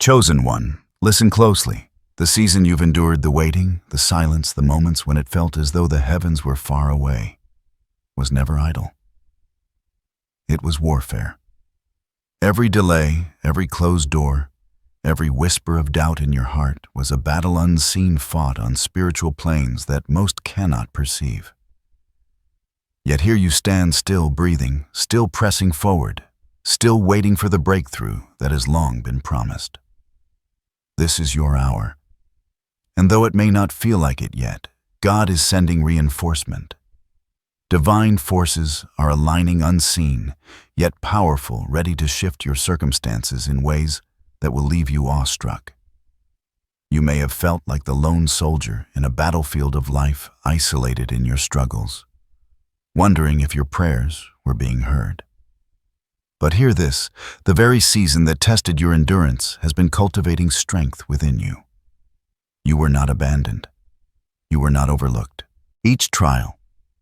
Chosen one, listen closely. The season you've endured, the waiting, the silence, the moments when it felt as though the heavens were far away, was never idle. It was warfare. Every delay, every closed door, every whisper of doubt in your heart was a battle unseen, fought on spiritual planes that most cannot perceive. Yet here you stand, still breathing, still pressing forward, still waiting for the breakthrough that has long been promised. This is your hour. And though it may not feel like it yet, God is sending reinforcement. Divine forces are aligning, unseen, yet powerful, ready to shift your circumstances in ways that will leave you awestruck. You may have felt like the lone soldier in a battlefield of life, isolated in your struggles, wondering if your prayers were being heard. But hear this, the very season that tested your endurance has been cultivating strength within you. You were not abandoned. You were not overlooked. Each trial,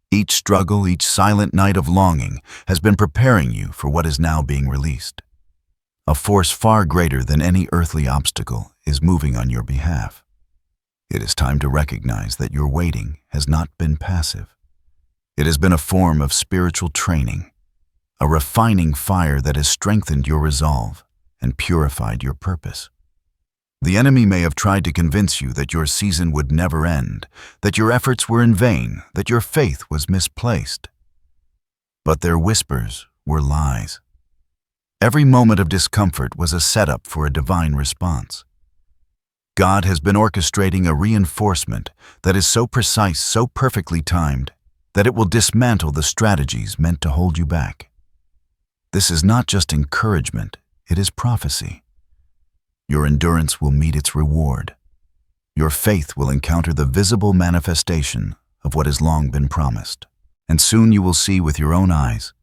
each struggle, each silent night of longing has been preparing you for what is now being released. A force far greater than any earthly obstacle is moving on your behalf. It is time to recognize that your waiting has not been passive. It has been a form of spiritual training, a refining fire that has strengthened your resolve and purified your purpose. The enemy may have tried to convince you that your season would never end, that your efforts were in vain, that your faith was misplaced. But their whispers were lies. Every moment of discomfort was a setup for a divine response. God has been orchestrating a reinforcement that is so precise, so perfectly timed, that it will dismantle the strategies meant to hold you back. This is not just encouragement, it is prophecy. Your endurance will meet its reward. Your faith will encounter the visible manifestation of what has long been promised. And soon you will see with your own eyes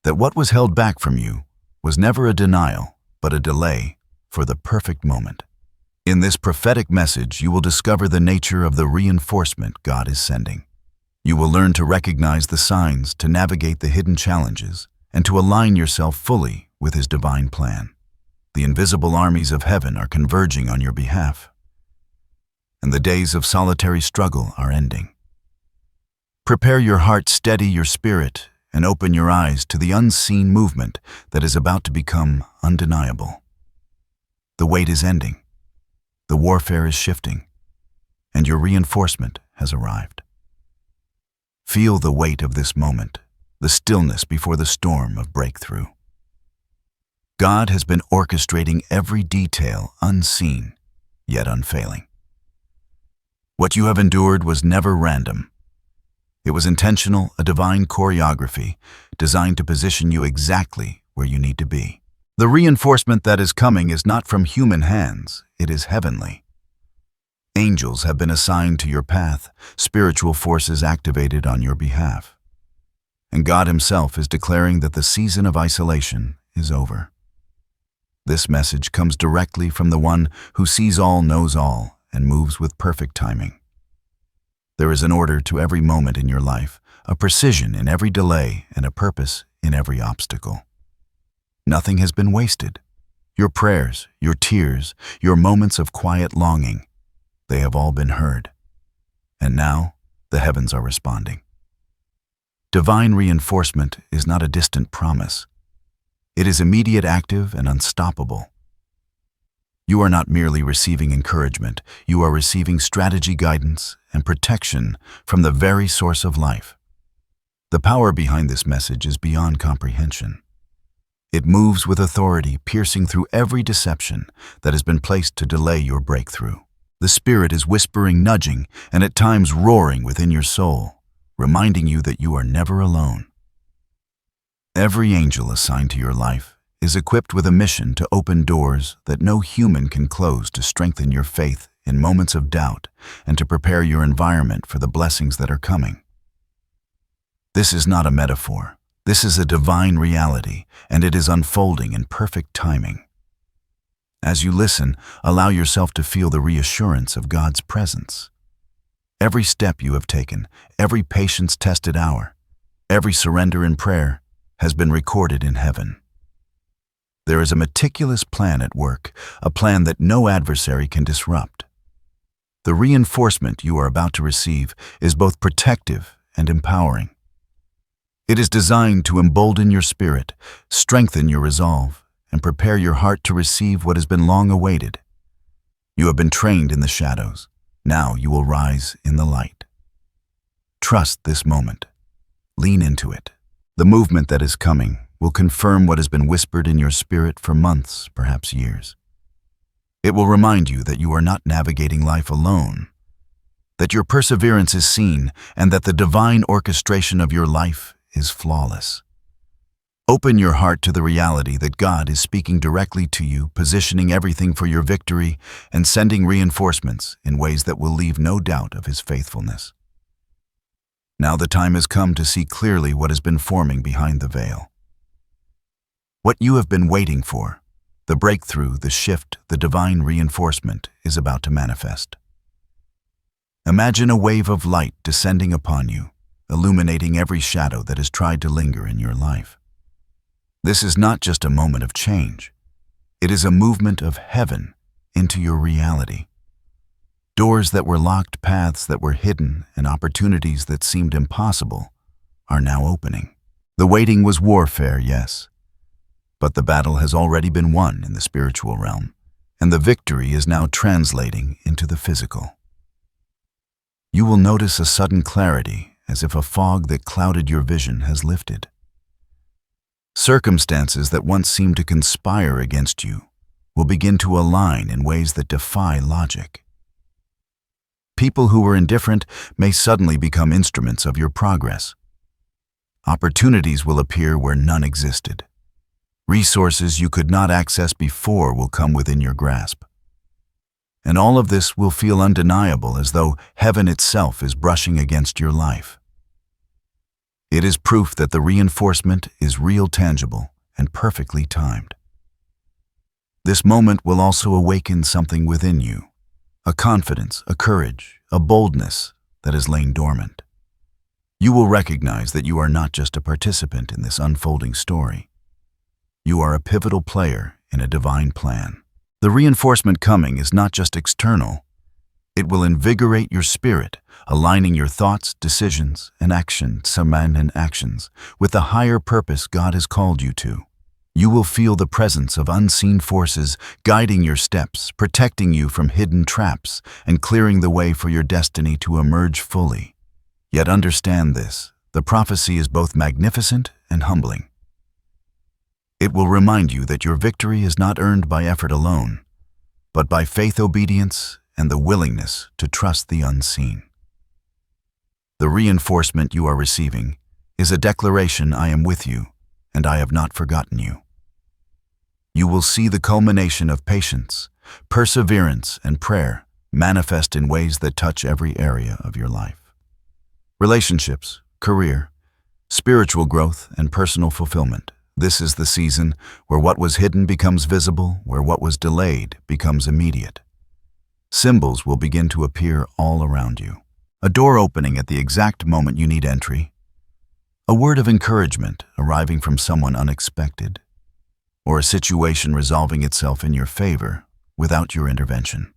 that what was held back from you was never a denial, but a delay for the perfect moment. In this prophetic message, you will discover the nature of the reinforcement God is sending. You will learn to recognize the signs, to navigate the hidden challenges, and to align yourself fully with His divine plan. The invisible armies of heaven are converging on your behalf, and the days of solitary struggle are ending. Prepare your heart, steady your spirit, and open your eyes to the unseen movement that is about to become undeniable. The wait is ending, the warfare is shifting, and your reinforcement has arrived. Feel the weight of this moment, the stillness before the storm of breakthrough. God has been orchestrating every detail, unseen, yet unfailing. What you have endured was never random. It was intentional, a divine choreography designed to position you exactly where you need to be. The reinforcement that is coming is not from human hands, it is heavenly. Angels have been assigned to your path, spiritual forces activated on your behalf. And God Himself is declaring that the season of isolation is over. This message comes directly from the One who sees all, knows all, and moves with perfect timing. There is an order to every moment in your life, a precision in every delay, and a purpose in every obstacle. Nothing has been wasted. Your prayers, your tears, your moments of quiet longing, they have all been heard. And now, the heavens are responding. Divine reinforcement is not a distant promise. It is immediate, active, and unstoppable. You are not merely receiving encouragement, you are receiving strategy, guidance, and protection from the very source of life. The power behind this message is beyond comprehension. It moves with authority, piercing through every deception that has been placed to delay your breakthrough. The Spirit is whispering, nudging, and at times roaring within your soul, reminding you that you are never alone. Every angel assigned to your life is equipped with a mission to open doors that no human can close, to strengthen your faith in moments of doubt and to prepare your environment for the blessings that are coming. This is not a metaphor. This is a divine reality, and it is unfolding in perfect timing. As you listen, allow yourself to feel the reassurance of God's presence. Every step you have taken, every patience-tested hour, every surrender in prayer has been recorded in heaven. There is a meticulous plan at work, a plan that no adversary can disrupt. The reinforcement you are about to receive is both protective and empowering. It is designed to embolden your spirit, strengthen your resolve, and prepare your heart to receive what has been long awaited. You have been trained in the shadows. Now you will rise in the light. Trust this moment. Lean into it. The movement that is coming will confirm what has been whispered in your spirit for months, perhaps years. It will remind you that you are not navigating life alone, that your perseverance is seen, and that the divine orchestration of your life is flawless. Open your heart to the reality that God is speaking directly to you, positioning everything for your victory, and sending reinforcements in ways that will leave no doubt of His faithfulness. Now the time has come to see clearly what has been forming behind the veil. What you have been waiting for, the breakthrough, the shift, the divine reinforcement, is about to manifest. Imagine a wave of light descending upon you, illuminating every shadow that has tried to linger in your life. This is not just a moment of change. It is a movement of heaven into your reality. Doors that were locked, paths that were hidden, and opportunities that seemed impossible are now opening. The waiting was warfare, yes, but the battle has already been won in the spiritual realm, and the victory is now translating into the physical. You will notice a sudden clarity, as if a fog that clouded your vision has lifted. Circumstances that once seemed to conspire against you will begin to align in ways that defy logic. People who were indifferent may suddenly become instruments of your progress. Opportunities will appear where none existed. Resources you could not access before will come within your grasp. And all of this will feel undeniable, as though heaven itself is brushing against your life. It is proof that the reinforcement is real, tangible, and perfectly timed. This moment will also awaken something within you, a confidence, a courage, a boldness that has lain dormant. You will recognize that you are not just a participant in this unfolding story. You are a pivotal player in a divine plan. The reinforcement coming is not just external. It will invigorate your spirit, aligning your thoughts, decisions, and actions with the higher purpose God has called you to. You will feel the presence of unseen forces guiding your steps, protecting you from hidden traps, and clearing the way for your destiny to emerge fully. Yet understand this, the prophecy is both magnificent and humbling. It will remind you that your victory is not earned by effort alone, but by faith, obedience, and the willingness to trust the unseen. The reinforcement you are receiving is a declaration: I am with you, and I have not forgotten you. You will see the culmination of patience, perseverance, and prayer manifest in ways that touch every area of your life. Relationships, career, spiritual growth, and personal fulfillment. This is the season where what was hidden becomes visible, where what was delayed becomes immediate. Symbols will begin to appear all around you. A door opening at the exact moment you need entry. A word of encouragement arriving from someone unexpected. Or a situation resolving itself in your favor without your intervention.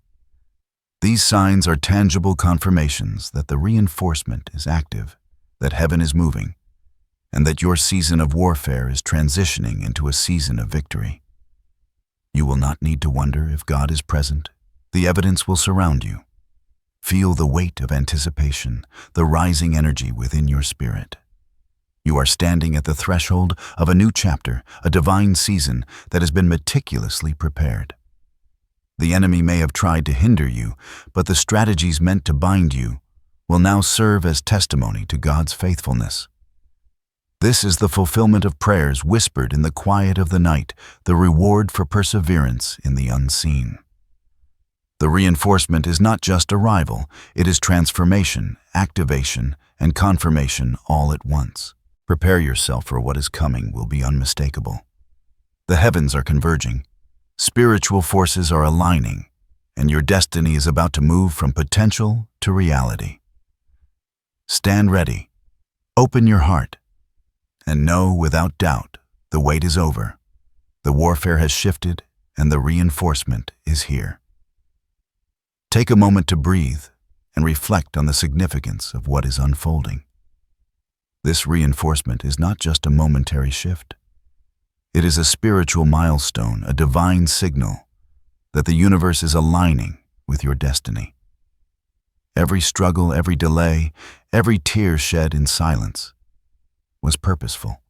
These signs are tangible confirmations that the reinforcement is active, that heaven is moving, and that your season of warfare is transitioning into a season of victory. You will not need to wonder if God is present. The evidence will surround you. Feel the weight of anticipation, the rising energy within your spirit. You are standing at the threshold of a new chapter, a divine season that has been meticulously prepared. The enemy may have tried to hinder you, but the strategies meant to bind you will now serve as testimony to God's faithfulness. This is the fulfillment of prayers whispered in the quiet of the night, the reward for perseverance in the unseen. The reinforcement is not just arrival, it is transformation, activation, and confirmation all at once. Prepare yourself, for what is coming will be unmistakable. The heavens are converging, spiritual forces are aligning, and your destiny is about to move from potential to reality. Stand ready, open your heart, and know without doubt the wait is over. The warfare has shifted, and the reinforcement is here. Take a moment to breathe and reflect on the significance of what is unfolding. This reinforcement is not just a momentary shift. It is a spiritual milestone, a divine signal that the universe is aligning with your destiny. Every struggle, every delay, every tear shed in silence was purposeful.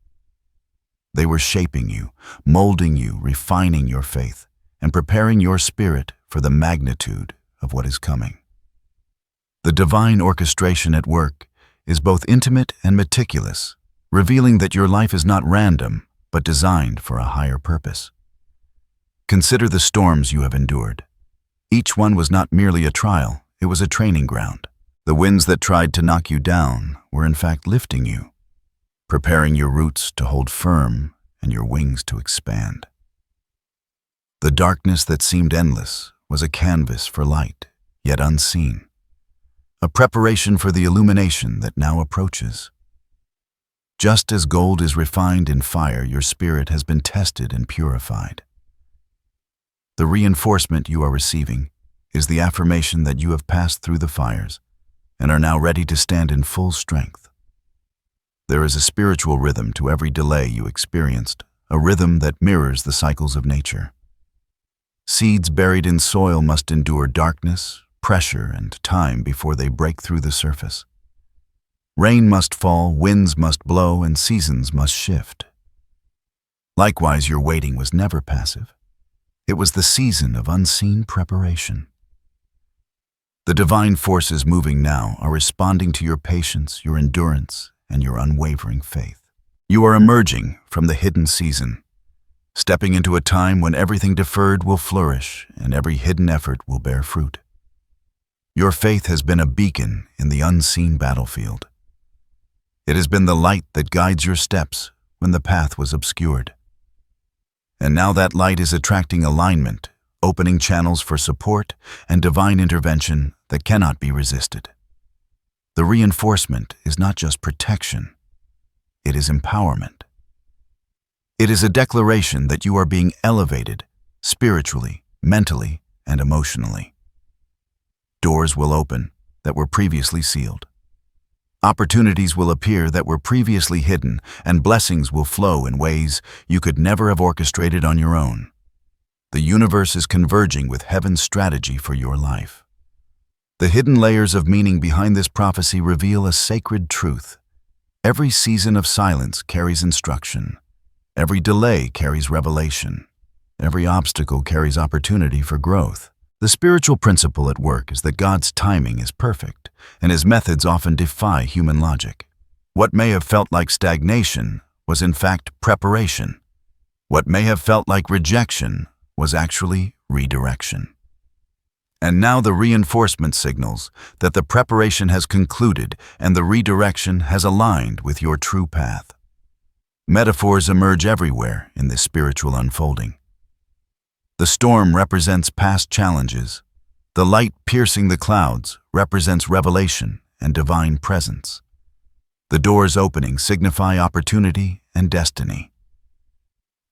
They were shaping you, molding you, refining your faith, and preparing your spirit for the magnitude of what is coming. The divine orchestration at work is both intimate and meticulous, revealing that your life is not random, but designed for a higher purpose. Consider the storms you have endured. Each one was not merely a trial, it was a training ground. The winds that tried to knock you down were in fact lifting you, preparing your roots to hold firm and your wings to expand. The darkness that seemed endless was a canvas for light, yet unseen, a preparation for the illumination that now approaches. Just as gold is refined in fire, your spirit has been tested and purified. The reinforcement you are receiving is the affirmation that you have passed through the fires and are now ready to stand in full strength. There is a spiritual rhythm to every delay you experienced, a rhythm that mirrors the cycles of nature. Seeds buried in soil must endure darkness, pressure, and time before they break through the surface. Rain must fall, winds must blow, and seasons must shift. Likewise, your waiting was never passive. It was the season of unseen preparation. The divine forces moving now are responding to your patience, your endurance, and your unwavering faith. You are emerging from the hidden season, stepping into a time when everything deferred will flourish and every hidden effort will bear fruit. Your faith has been a beacon in the unseen battlefield. It has been the light that guides your steps when the path was obscured. And now that light is attracting alignment, opening channels for support and divine intervention that cannot be resisted. The reinforcement is not just protection, it is empowerment. It is a declaration that you are being elevated spiritually, mentally, and emotionally. Doors will open that were previously sealed. Opportunities will appear that were previously hidden, and blessings will flow in ways you could never have orchestrated on your own. The universe is converging with heaven's strategy for your life. The hidden layers of meaning behind this prophecy reveal a sacred truth. Every season of silence carries instruction. Every delay carries revelation. Every obstacle carries opportunity for growth. The spiritual principle at work is that God's timing is perfect, and His methods often defy human logic. What may have felt like stagnation was in fact preparation. What may have felt like rejection was actually redirection. And now the reinforcement signals that the preparation has concluded and the redirection has aligned with your true path. Metaphors emerge everywhere in this spiritual unfolding. The storm represents past challenges. The light piercing the clouds represents revelation and divine presence. The doors opening signify opportunity and destiny.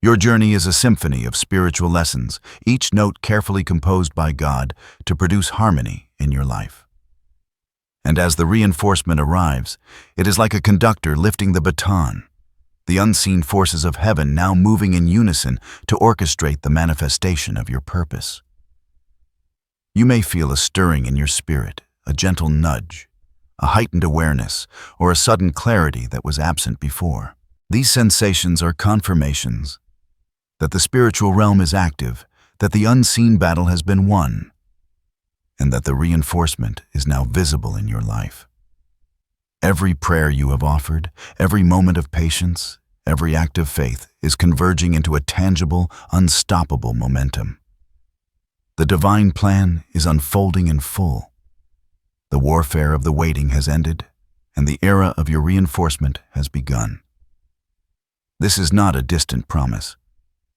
Your journey is a symphony of spiritual lessons, each note carefully composed by God to produce harmony in your life. And as the reinforcement arrives, it is like a conductor lifting the baton, the unseen forces of heaven now moving in unison to orchestrate the manifestation of your purpose. You may feel a stirring in your spirit, a gentle nudge, a heightened awareness, or a sudden clarity that was absent before. These sensations are confirmations that the spiritual realm is active, that the unseen battle has been won, and that the reinforcement is now visible in your life. Every prayer you have offered, every moment of patience, every act of faith is converging into a tangible, unstoppable momentum. The divine plan is unfolding in full. The warfare of the waiting has ended, and the era of your reinforcement has begun. This is not a distant promise.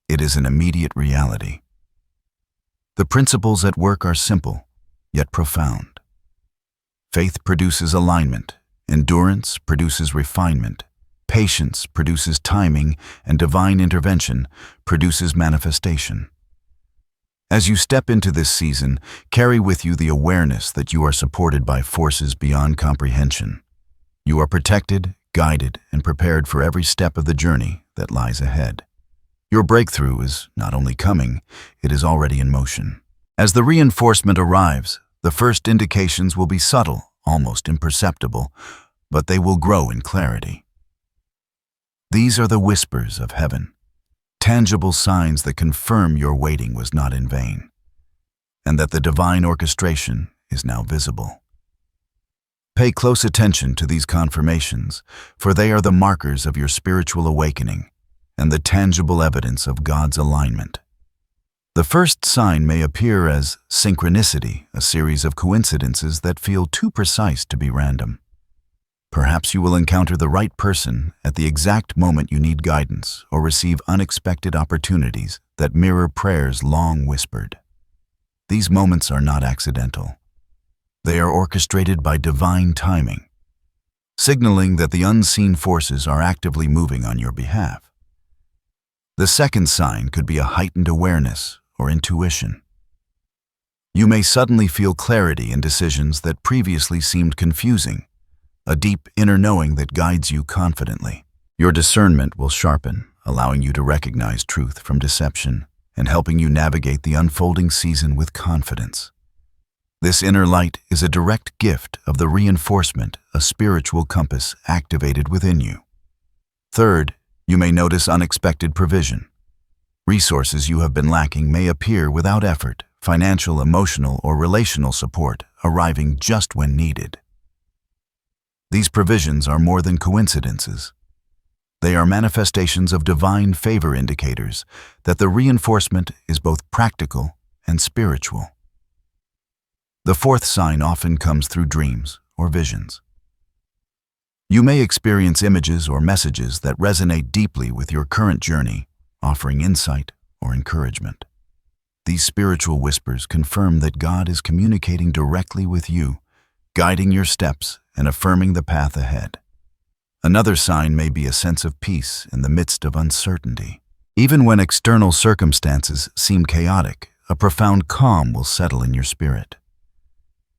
It is an immediate reality. The principles at work are simple, yet profound. Faith produces alignment, endurance produces refinement, Patience produces timing, and divine intervention produces manifestation. As you step into this season, carry with you the awareness that you are supported by forces beyond comprehension. You are protected, guided, and prepared for every step of the journey that lies ahead. Your breakthrough is not only coming, it is already in motion. As the reinforcement arrives, the first indications will be subtle, almost imperceptible, but they will grow in clarity. These are the whispers of heaven, tangible signs that confirm your waiting was not in vain, and that the divine orchestration is now visible. Pay close attention to these confirmations, for they are the markers of your spiritual awakening and the tangible evidence of God's alignment. The first sign may appear as synchronicity, a series of coincidences that feel too precise to be random. Perhaps you will encounter the right person at the exact moment you need guidance or receive unexpected opportunities that mirror prayers long whispered. These moments are not accidental. They are orchestrated by divine timing, signaling that the unseen forces are actively moving on your behalf. The second sign could be a heightened awareness or intuition. You may suddenly feel clarity in decisions that previously seemed confusing, a deep inner knowing that guides you confidently. Your discernment will sharpen, allowing you to recognize truth from deception and helping you navigate the unfolding season with confidence. This inner light is a direct gift of the reinforcement, a spiritual compass activated within you. Third, you may notice unexpected provision. Resources you have been lacking may appear without effort, financial, emotional, or relational support arriving just when needed. These provisions are more than coincidences. They are manifestations of divine favor, indicators that the reinforcement is both practical and spiritual. The fourth sign often comes through dreams or visions. You may experience images or messages that resonate deeply with your current journey, offering insight or encouragement. These spiritual whispers confirm that God is communicating directly with you, guiding your steps and affirming the path ahead. Another sign may be a sense of peace in the midst of uncertainty. Even when external circumstances seem chaotic, a profound calm will settle in your spirit.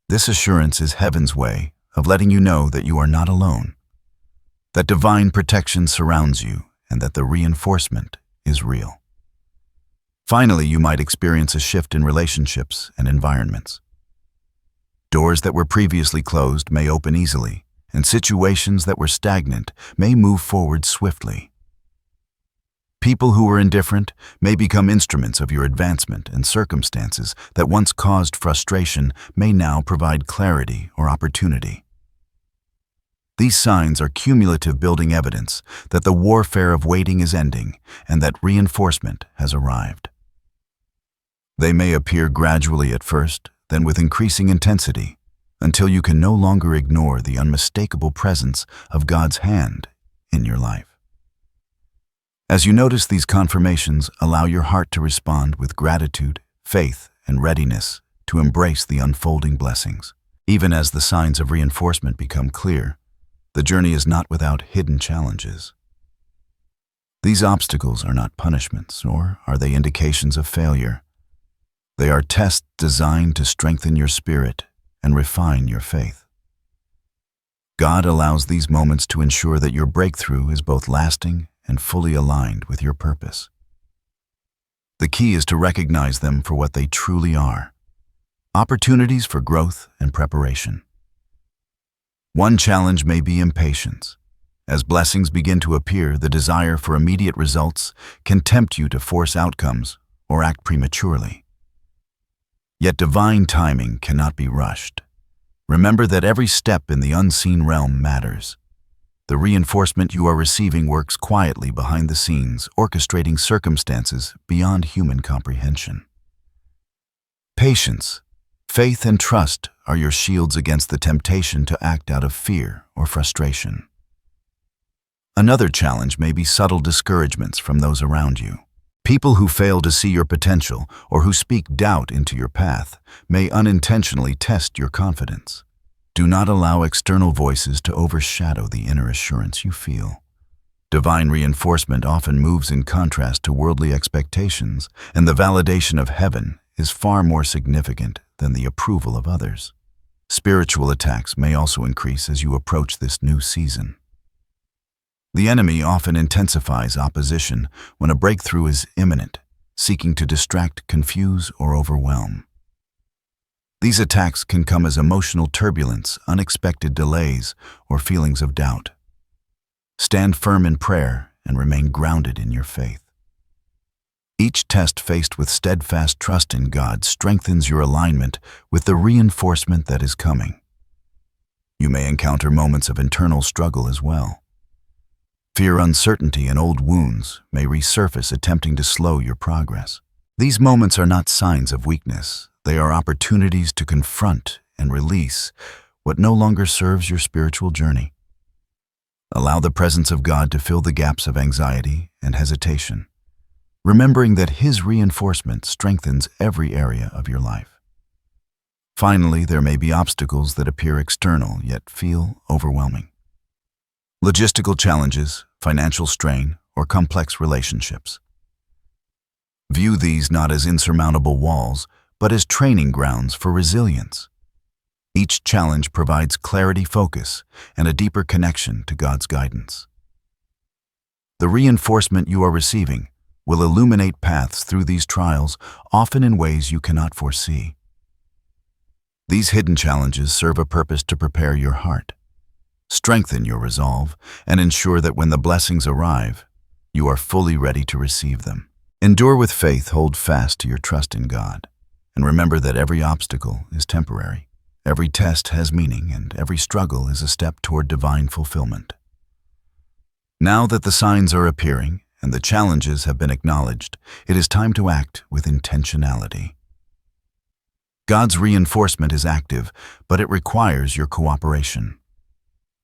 This assurance is heaven's way of letting you know that you are not alone, that divine protection surrounds you, and that the reinforcement is real. Finally, you might experience a shift in relationships and environments. Doors that were previously closed may open easily, and situations that were stagnant may move forward swiftly. People who were indifferent may become instruments of your advancement, and circumstances that once caused frustration may now provide clarity or opportunity. These signs are cumulative building evidence that the warfare of waiting is ending and that reinforcement has arrived. They may appear gradually at first, then with increasing intensity, until you can no longer ignore the unmistakable presence of God's hand in your life. As you notice these confirmations, allow your heart to respond with gratitude, faith, and readiness to embrace the unfolding blessings. Even as the signs of reinforcement become clear, the journey is not without hidden challenges. These obstacles are not punishments, nor are they indications of failure. They are tests designed to strengthen your spirit and refine your faith. God allows these moments to ensure that your breakthrough is both lasting and fully aligned with your purpose. The key is to recognize them for what they truly are: opportunities for growth and preparation. One challenge may be impatience. As blessings begin to appear, the desire for immediate results can tempt you to force outcomes or act prematurely. Yet divine timing cannot be rushed. Remember that every step in the unseen realm matters. The reinforcement you are receiving works quietly behind the scenes, orchestrating circumstances beyond human comprehension. Patience, faith, and trust are your shields against the temptation to act out of fear or frustration. Another challenge may be subtle discouragements from those around you. People who fail to see your potential or who speak doubt into your path may unintentionally test your confidence. Do not allow external voices to overshadow the inner assurance you feel. Divine reinforcement often moves in contrast to worldly expectations, and the validation of heaven is far more significant than the approval of others. Spiritual attacks may also increase as you approach this new season. The enemy often intensifies opposition when a breakthrough is imminent, seeking to distract, confuse, or overwhelm. These attacks can come as emotional turbulence, unexpected delays, or feelings of doubt. Stand firm in prayer and remain grounded in your faith. Each test faced with steadfast trust in God strengthens your alignment with the reinforcement that is coming. You may encounter moments of internal struggle as well. Fear, uncertainty, and old wounds may resurface, attempting to slow your progress. These moments are not signs of weakness. They are opportunities to confront and release what no longer serves your spiritual journey. Allow the presence of God to fill the gaps of anxiety and hesitation, remembering that His reinforcement strengthens every area of your life. Finally, there may be obstacles that appear external yet feel overwhelming. Logistical challenges, financial strain, or complex relationships. View these not as insurmountable walls, but as training grounds for resilience. Each challenge provides clarity, focus, and a deeper connection to God's guidance. The reinforcement you are receiving will illuminate paths through these trials, often in ways you cannot foresee. These hidden challenges serve a purpose to prepare your heart, strengthen your resolve, and ensure that when the blessings arrive, you are fully ready to receive them. Endure with faith, hold fast to your trust in God, and remember that every obstacle is temporary. Every test has meaning, and every struggle is a step toward divine fulfillment. Now that the signs are appearing and the challenges have been acknowledged, it is time to act with intentionality. God's reinforcement is active, but it requires your cooperation.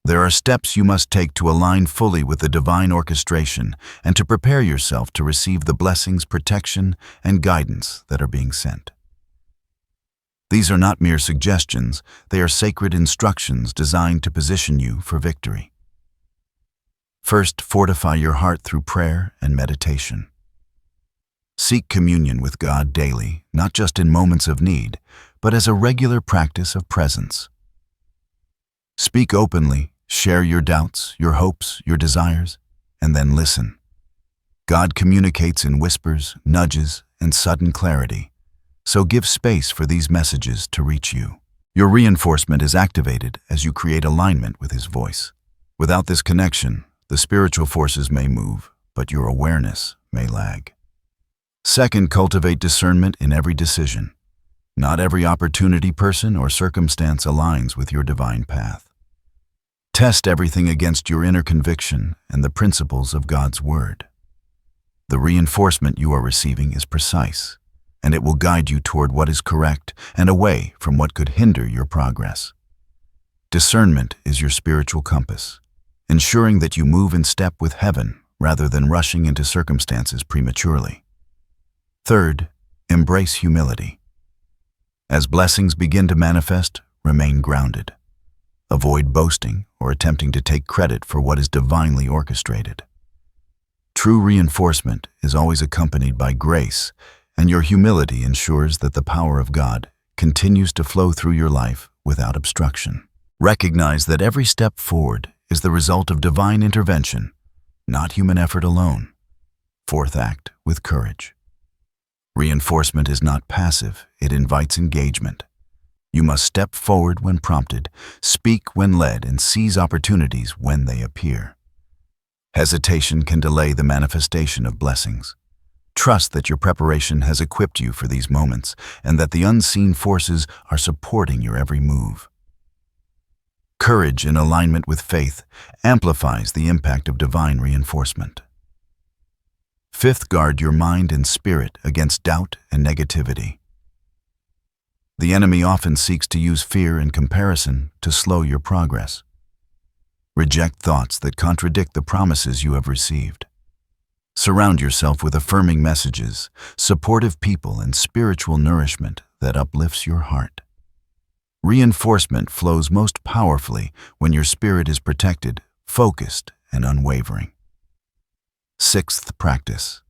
There are steps you must take to align fully with the divine orchestration and to prepare yourself to receive the blessings, protection, and guidance that are being sent. These are not mere suggestions, they are sacred instructions designed to position you for victory. First, fortify your heart through prayer and meditation. Seek communion with God daily, not just in moments of need, but as a regular practice of presence. Speak openly, share your doubts, your hopes, your desires, and then listen. God communicates in whispers, nudges, and sudden clarity. So give space for these messages to reach you. Your reinforcement is activated as you create alignment with His voice. Without this connection, the spiritual forces may move, but your awareness may lag. Second, cultivate discernment in every decision. Not every opportunity, person, or circumstance aligns with your divine path. Test everything against your inner conviction and the principles of God's Word. The reinforcement you are receiving is precise, and it will guide you toward what is correct and away from what could hinder your progress. Discernment is your spiritual compass, ensuring that you move in step with heaven rather than rushing into circumstances prematurely. Third, embrace humility. As blessings begin to manifest, remain grounded. Avoid boasting or attempting to take credit for what is divinely orchestrated. True reinforcement is always accompanied by grace, and your humility ensures that the power of God continues to flow through your life without obstruction. Recognize that every step forward is the result of divine intervention, not human effort alone. Fourth, act with courage. Reinforcement is not passive, it invites engagement. You must step forward when prompted, speak when led, and seize opportunities when they appear. Hesitation can delay the manifestation of blessings. Trust that your preparation has equipped you for these moments and that the unseen forces are supporting your every move. Courage in alignment with faith amplifies the impact of divine reinforcement. Fifth, guard your mind and spirit against doubt and negativity. The enemy often seeks to use fear and comparison to slow your progress. Reject thoughts that contradict the promises you have received. Surround yourself with affirming messages, supportive people, and spiritual nourishment that uplifts your heart. Reinforcement flows most powerfully when your spirit is protected, focused, and unwavering. Sixth practice.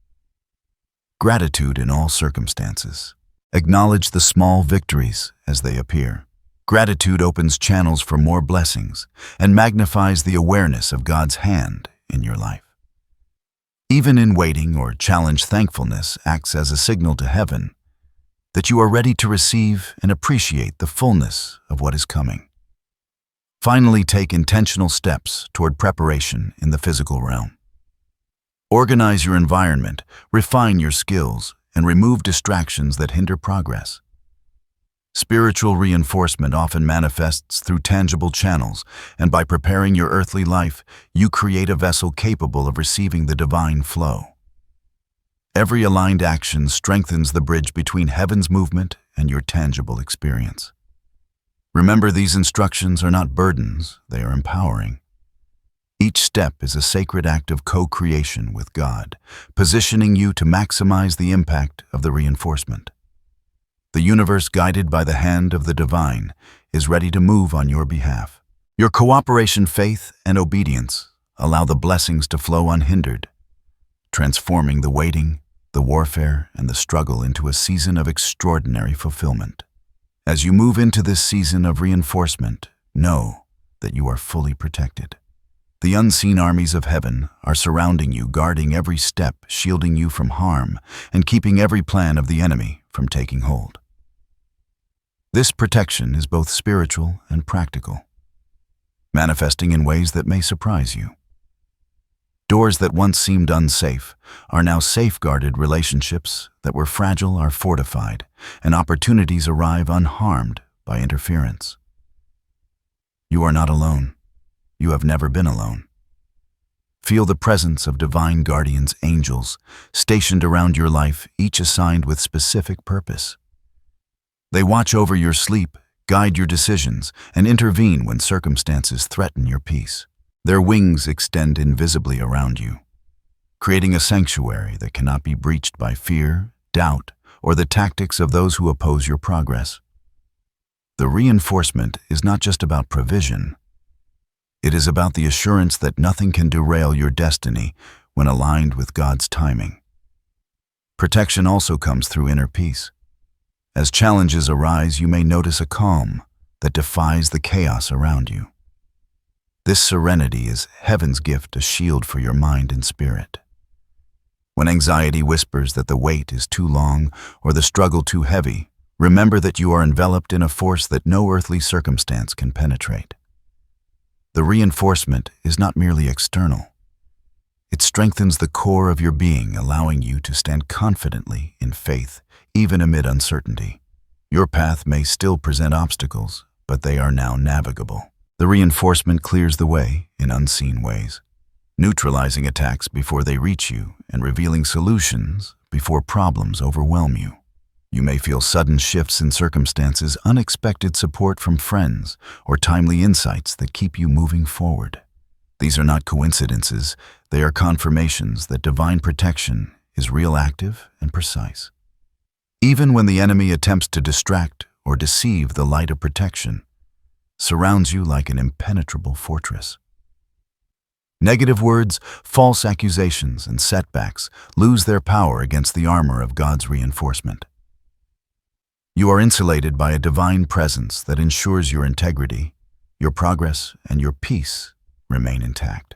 Gratitude in all circumstances. Acknowledge the small victories as they appear. Gratitude opens channels for more blessings and magnifies the awareness of God's hand in your life. Even in waiting or challenge, thankfulness acts as a signal to heaven that you are ready to receive and appreciate the fullness of what is coming. Finally, take intentional steps toward preparation in the physical realm. Organize your environment, refine your skills, and remove distractions that hinder progress. Spiritual reinforcement often manifests through tangible channels, and by preparing your earthly life, you create a vessel capable of receiving the divine flow. Every aligned action strengthens the bridge between heaven's movement and your tangible experience. Remember, these instructions are not burdens, they are empowering. Each step is a sacred act of co-creation with God, positioning you to maximize the impact of the reinforcement. The universe, guided by the hand of the divine, is ready to move on your behalf. Your cooperation, faith, and obedience allow the blessings to flow unhindered, transforming the waiting, the warfare, and the struggle into a season of extraordinary fulfillment. As you move into this season of reinforcement, know that you are fully protected. The unseen armies of heaven are surrounding you, guarding every step, shielding you from harm, and keeping every plan of the enemy from taking hold. This protection is both spiritual and practical, manifesting in ways that may surprise you. Doors that once seemed unsafe are now safeguarded, relationships that were fragile are fortified, and opportunities arrive unharmed by interference. You are not alone. You have never been alone. Feel the presence of divine guardians, angels, stationed around your life, each assigned with specific purpose. They watch over your sleep, guide your decisions, and intervene when circumstances threaten your peace. Their wings extend invisibly around you, creating a sanctuary that cannot be breached by fear, doubt, or the tactics of those who oppose your progress. The reinforcement is not just about provision. It is about the assurance that nothing can derail your destiny when aligned with God's timing. Protection also comes through inner peace. As challenges arise, you may notice a calm that defies the chaos around you. This serenity is heaven's gift, a shield for your mind and spirit. When anxiety whispers that the wait is too long or the struggle too heavy, remember that you are enveloped in a force that no earthly circumstance can penetrate. The reinforcement is not merely external. It strengthens the core of your being, allowing you to stand confidently in faith, even amid uncertainty. Your path may still present obstacles, but they are now navigable. The reinforcement clears the way in unseen ways, neutralizing attacks before they reach you and revealing solutions before problems overwhelm you. You may feel sudden shifts in circumstances, unexpected support from friends, or timely insights that keep you moving forward. These are not coincidences, they are confirmations that divine protection is real, active, and precise. Even when the enemy attempts to distract or deceive, the light of protection surrounds you like an impenetrable fortress. Negative words, false accusations, and setbacks lose their power against the armor of God's reinforcement. You are insulated by a divine presence that ensures your integrity, your progress, and your peace remain intact.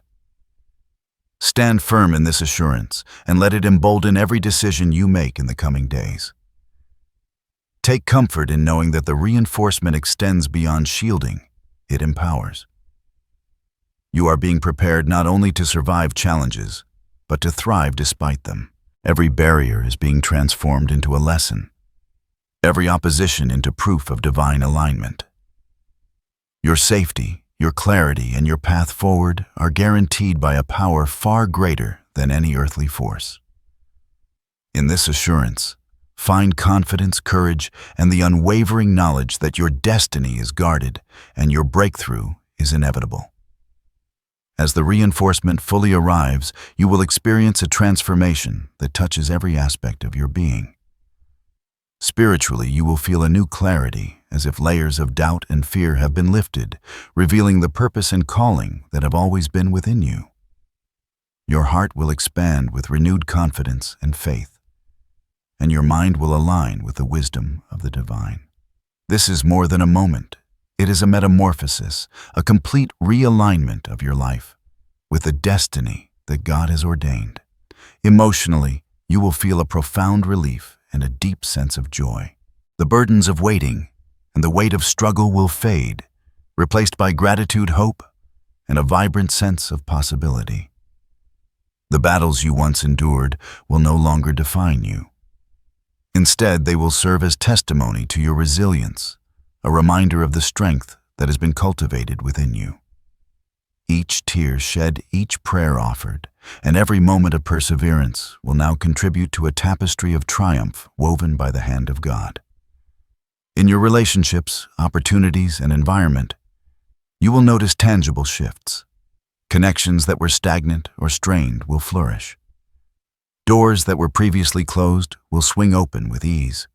Stand firm in this assurance and let it embolden every decision you make in the coming days. Take comfort in knowing that the reinforcement extends beyond shielding, it empowers. You are being prepared not only to survive challenges, but to thrive despite them. Every barrier is being transformed into a lesson, every opposition into proof of divine alignment. Your safety, your clarity, and your path forward are guaranteed by a power far greater than any earthly force. In this assurance, find confidence, courage, and the unwavering knowledge that your destiny is guarded and your breakthrough is inevitable. As the reinforcement fully arrives, you will experience a transformation that touches every aspect of your being. Spiritually, you will feel a new clarity, as if layers of doubt and fear have been lifted, revealing the purpose and calling that have always been within you. Your heart will expand with renewed confidence and faith, and your mind will align with the wisdom of the divine. This is more than a moment. It is a metamorphosis, a complete realignment of your life with the destiny that God has ordained. Emotionally, you will feel a profound relief and a deep sense of joy. The burdens of waiting and the weight of struggle will fade, replaced by gratitude, hope, and a vibrant sense of possibility. The battles you once endured will no longer define you. Instead, they will serve as testimony to your resilience, a reminder of the strength that has been cultivated within you. Each tear shed, each prayer offered, and every moment of perseverance will now contribute to a tapestry of triumph woven by the hand of God. In your relationships, opportunities, and environment, you will notice tangible shifts. Connections that were stagnant or strained will flourish. Doors that were previously closed will swing open with ease.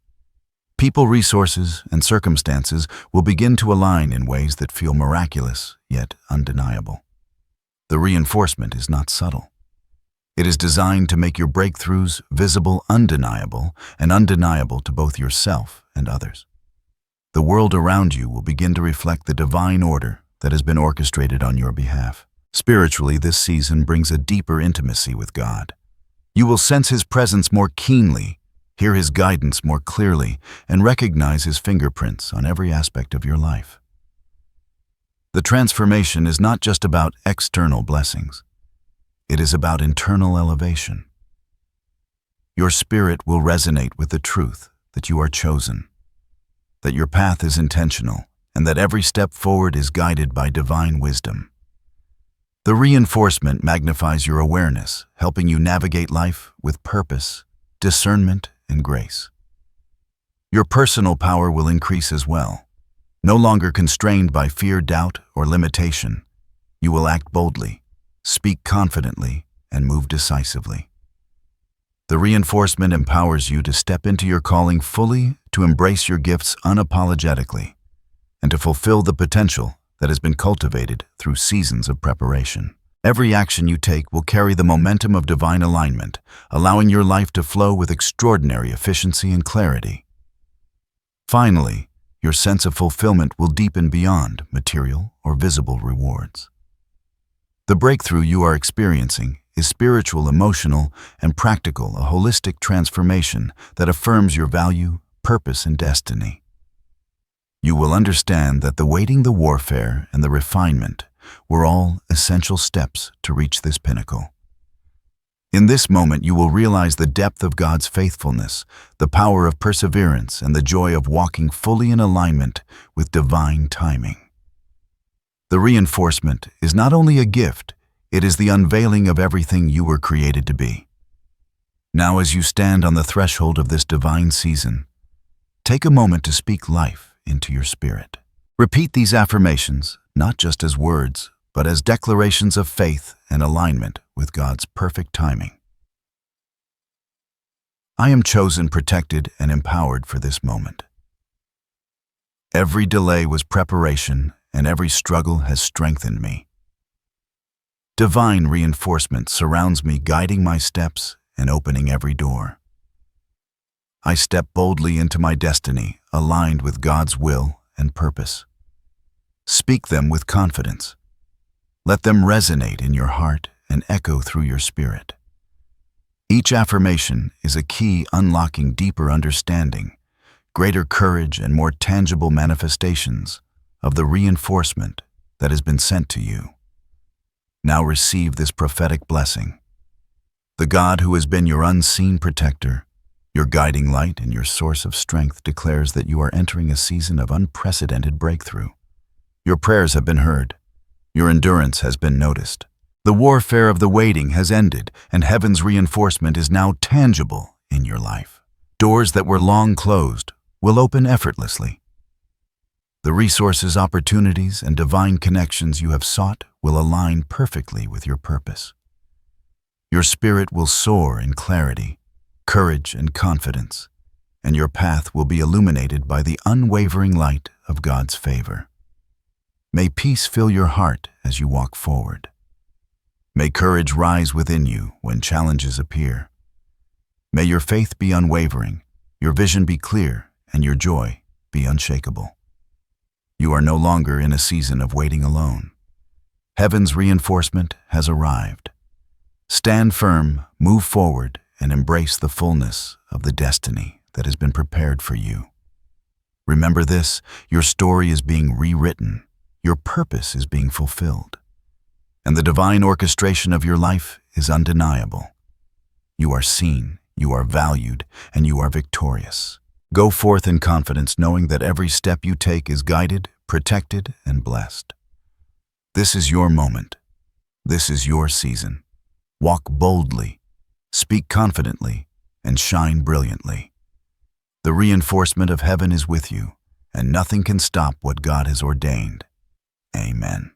People, resources, and circumstances will begin to align in ways that feel miraculous, yet undeniable. The reinforcement is not subtle. It is designed to make your breakthroughs visible, undeniable, and undeniable to both yourself and others. The world around you will begin to reflect the divine order that has been orchestrated on your behalf. Spiritually, this season brings a deeper intimacy with God. You will sense His presence more keenly, hear His guidance more clearly, and recognize His fingerprints on every aspect of your life. The transformation is not just about external blessings. It is about internal elevation. Your spirit will resonate with the truth that you are chosen, that your path is intentional, and that every step forward is guided by divine wisdom. The reinforcement magnifies your awareness, helping you navigate life with purpose, discernment, and grace. Your personal power will increase as well. No longer constrained by fear, doubt, or limitation, you will act boldly, speak confidently, and move decisively. The reinforcement empowers you to step into your calling fully, to embrace your gifts unapologetically, and to fulfill the potential that has been cultivated through seasons of preparation. Every action you take will carry the momentum of divine alignment, allowing your life to flow with extraordinary efficiency and clarity. Finally, your sense of fulfillment will deepen beyond material or visible rewards. The breakthrough you are experiencing is spiritual, emotional, and practical, a holistic transformation that affirms your value, purpose, and destiny. You will understand that the waiting, the warfare, and the refinement were all essential steps to reach this pinnacle. In this moment, you will realize the depth of God's faithfulness, the power of perseverance, and the joy of walking fully in alignment with divine timing. The reinforcement is not only a gift, it is the unveiling of everything you were created to be. Now, as you stand on the threshold of this divine season, take a moment to speak life into your spirit. Repeat these affirmations, not just as words, but as declarations of faith and alignment with God's perfect timing. I am chosen, protected, and empowered for this moment. Every delay was preparation, and every struggle has strengthened me. Divine reinforcement surrounds me, guiding my steps and opening every door. I step boldly into my destiny, aligned with God's will and purpose. Speak them with confidence. Let them resonate in your heart and echo through your spirit. Each affirmation is a key unlocking deeper understanding, greater courage, and more tangible manifestations of the reinforcement that has been sent to you. Now receive this prophetic blessing. The God who has been your unseen protector, your guiding light, and your source of strength declares that you are entering a season of unprecedented breakthrough. Your prayers have been heard. Your endurance has been noticed. The warfare of the waiting has ended, and heaven's reinforcement is now tangible in your life. Doors that were long closed will open effortlessly. The resources, opportunities, and divine connections you have sought will align perfectly with your purpose. Your spirit will soar in clarity, courage, and confidence, and your path will be illuminated by the unwavering light of God's favor. May peace fill your heart as you walk forward. May courage rise within you when challenges appear. May your faith be unwavering, your vision be clear, and your joy be unshakable. You are no longer in a season of waiting alone. Heaven's reinforcement has arrived. Stand firm, move forward, and embrace the fullness of the destiny that has been prepared for you. Remember this, your story is being rewritten, your purpose is being fulfilled, and the divine orchestration of your life is undeniable. You are seen, you are valued, and you are victorious. Go forth in confidence, knowing that every step you take is guided, protected, and blessed. This is your moment. This is your season. Walk boldly, speak confidently, and shine brilliantly. The reinforcement of heaven is with you, and nothing can stop what God has ordained. Amen.